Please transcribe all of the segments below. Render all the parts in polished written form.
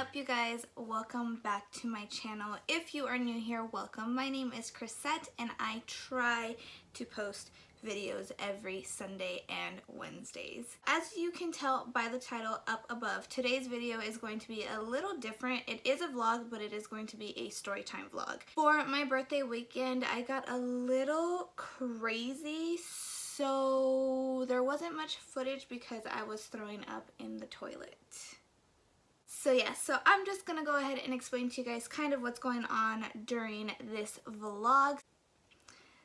up, you guys? Welcome back to my channel. If you are new here, welcome. My name is Chrisette and I try to post videos every Sunday and Wednesdays. As you can tell by the title up above, today's video is going to be a little different. It is a vlog, but it is going to be a story time vlog. For my birthday weekend, I got a little crazy, so there wasn't much footage because I was throwing up in the toilet. So yeah, so I'm just gonna go ahead and explain to you guys kind of what's going on during this vlog.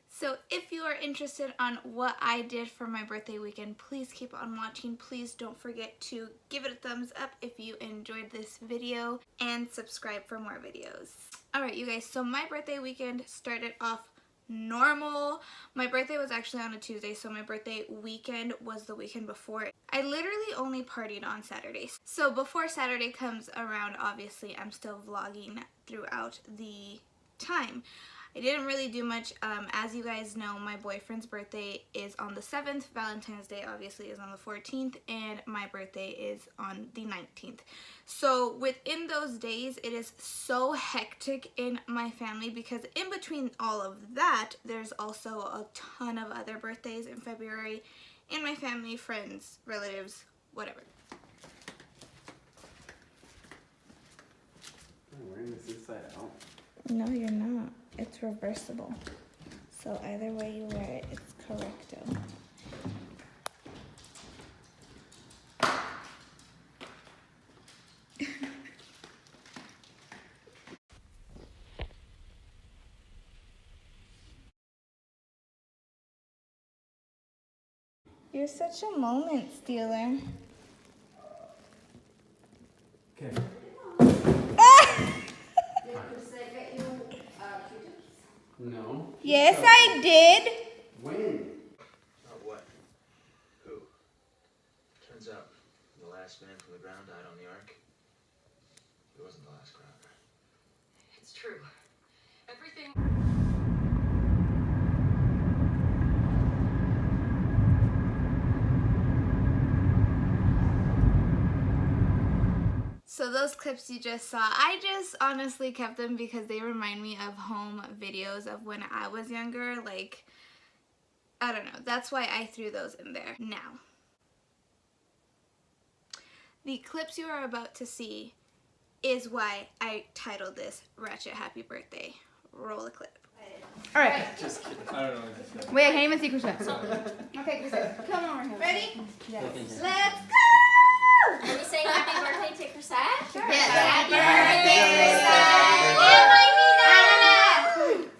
So if you are interested on what I did for my birthday weekend, please keep on watching. Please don't forget to give it a thumbs up if you enjoyed this video and subscribe for more videos. Alright you guys, so my birthday weekend started off normal. My birthday was actually on a Tuesday, so my birthday weekend was the weekend before. I literally only partied on Saturdays. So before Saturday comes around, obviously I'm still vlogging throughout the time. I didn't really do much. As you guys know, my boyfriend's birthday is on the 7th, Valentine's Day obviously is on the 14th, and my birthday is on the 19th. So within those days, it is so hectic in my family because in between all of that, there's also a ton of other birthdays in February in my family, friends, relatives, whatever. I'm wearing this inside out. No, you're not. It's reversible. So either way you wear it, it's correcto. You're such a moment stealer. Okay. No. Yes, I did. When? What? Who? Turns out the last man from the ground died on the Ark. He wasn't the last ground. It's true. Everything... So those clips you just saw, I just honestly kept them because they remind me of home videos of when I was younger. Like, I don't know. That's why I threw those in there. Now, the clips you are about to see is why I titled this Ratchet Happy Birthday. Roll a clip. Alright. Just kidding. I don't know what this is. Wait, I can't even see Chrisette. Okay, Chrisette, come over here. Ready? Yes. Let's go! Are we saying happy birthday to Chrisette? Sure. Yes. Happy birthday, Chrisette!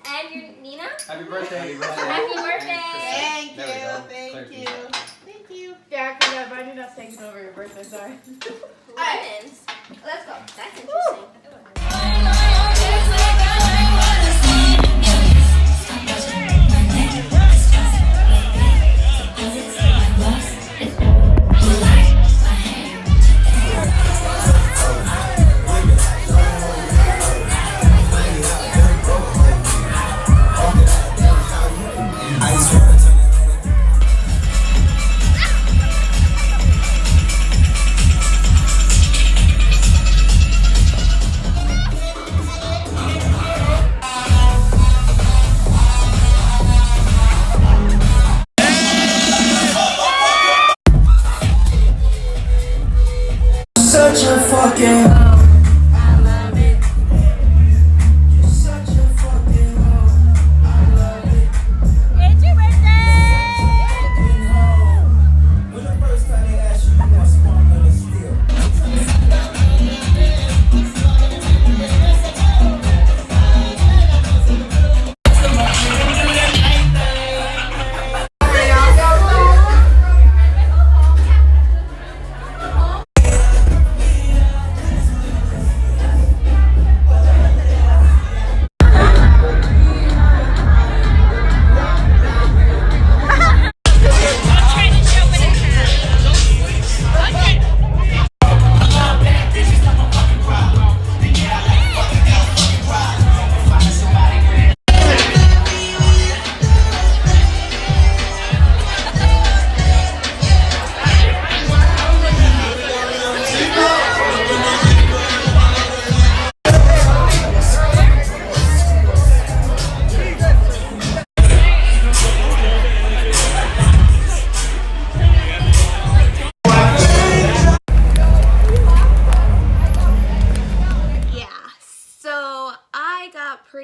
And your Nina? Happy birthday. Happy birthday! Thank There we go. thank Clear you. for Thank you. Yeah, Chrisette, but I knew that's taking over your birthday, sorry. Lemons. Let's go. That's interesting.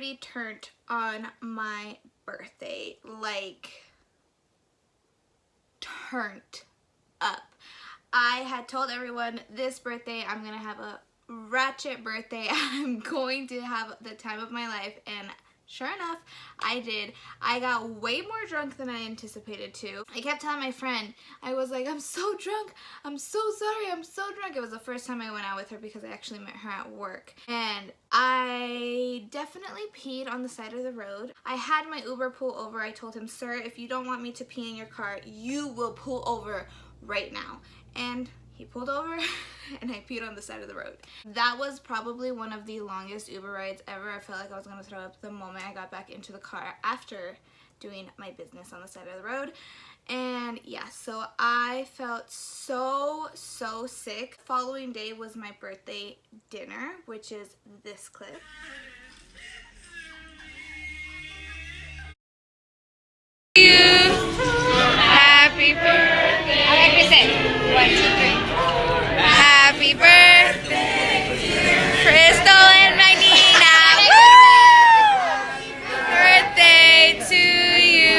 already turned on my birthday, like turned up. I had told everyone this birthday I'm gonna have a Ratchet birthday. I'm going to have the time of my life, and sure enough, I did. I got way more drunk than I anticipated to. I kept telling my friend, I was like, I'm so drunk. I'm so sorry. I'm so drunk. It was the first time I went out with her because I actually met her at work. And I definitely peed on the side of the road. I had my Uber pull over. I told him, sir, if you don't want me to pee in your car, you will pull over right now. And he pulled over and I peed on the side of the road. That was probably one of the longest Uber rides ever. I felt like I was gonna throw up the moment I got back into the car after doing my business on the side of the road. And yeah, so I felt so sick. Following day was my birthday dinner, which is this clip. Happy birthday. Okay, Kristen. 1, 2, 3. Happy birthday, Crystal and Nina. Birthday to you.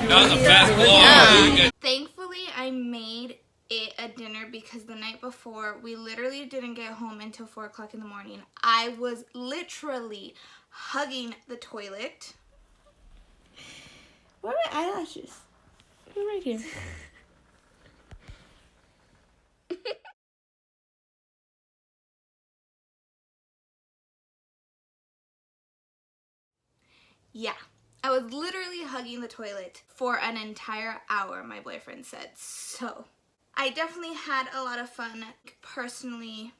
That was a fast blow. Thankfully, I made it a dinner because the night before, we literally didn't get home until 4 o'clock in the morning. I was literally hugging the toilet. Where are my eyelashes? They're right here. Yeah, I was literally hugging the toilet for an entire hour, my boyfriend said. So, I definitely had a lot of fun. Personally,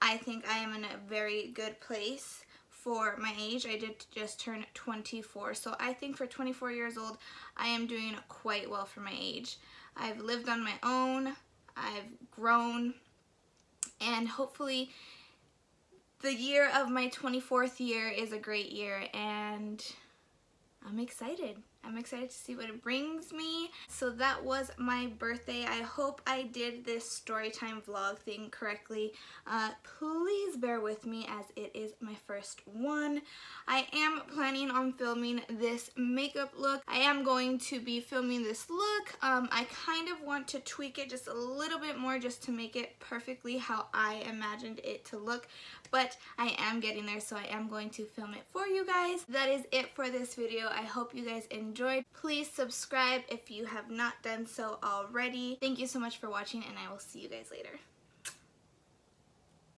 I think I am in a very good place for my age. I did just turn 24, so I think for 24 years old, I am doing quite well for my age. I've lived on my own, I've grown, and hopefully the year of my 24th year is a great year, and I'm excited. I'm excited to see what it brings me. So that was my birthday. I hope I did this storytime vlog thing correctly. Please bear with me as it is my first one. I am planning on filming this makeup look. I am going to be filming this look. I kind of want to tweak it just a little bit more just to make it perfectly how I imagined it to look. But I am getting there, so I am going to film it for you guys. That is it for this video. I hope you guys enjoyed. Please subscribe if you have not done so already. Thank you so much for watching, and I will see you guys later.